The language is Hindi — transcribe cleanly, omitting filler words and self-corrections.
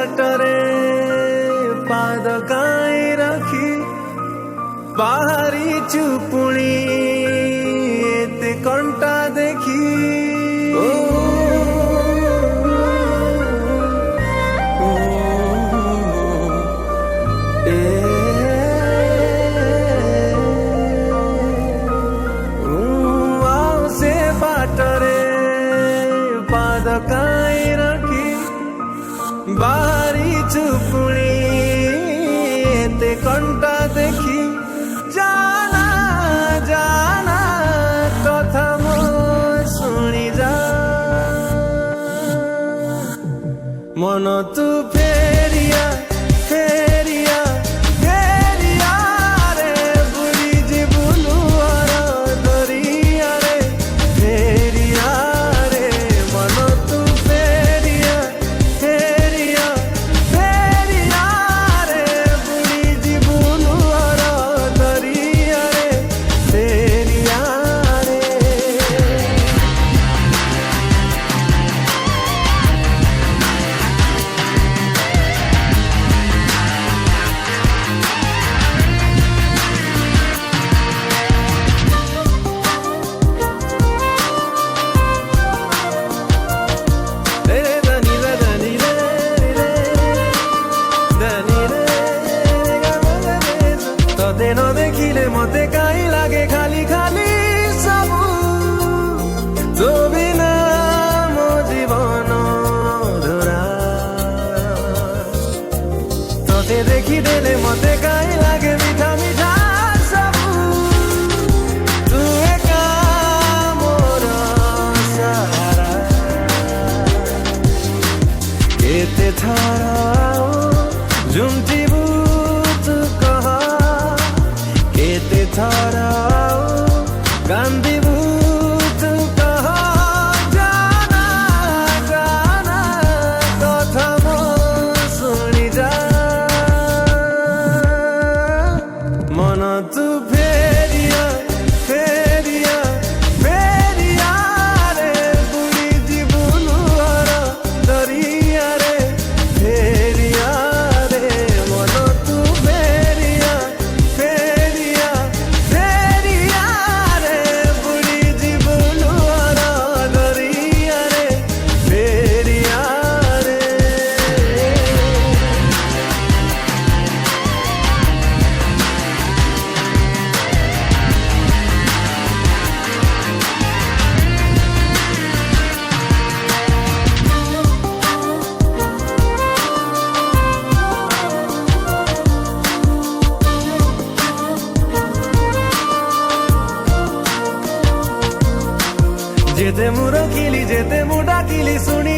बाटरे पाद काई रखी बाहरी चुपुणी एते कंटा देखी से बाटरे पाद काई रखी बाहरी चुपुणी एते कंटा देखी जाना जाना कथा मो शुणी जा मन तू फेरिया फेरिया फेरिया रे बुरी जीवनु दरिया रे फेरिया रे मन तू फेरिया फेरिया फेरिया रे बुरी जीवनु दरिया रे फेरिया रे तोते न देखिले मते काई लागे खाली खाली सबू तो बिना मो जीवन धरा तोते देखी देले मते काई लागे मीठा मीठा सबू तू एका मोर सहारा केते थारा झुमती तू कह केते थारा कांदी तू कह जाना जाना कथा मो शुणी जा मन तू फेरिया फेरिया फेरिया रे बुरी जीवनु दरिया रे फेरिया रे मन तू फेरिया फेरिया फेरिया रे बुरी जीवनु दरिया रे फेरिया रे जेते मु रखिली जेते मु डाकिली शुणी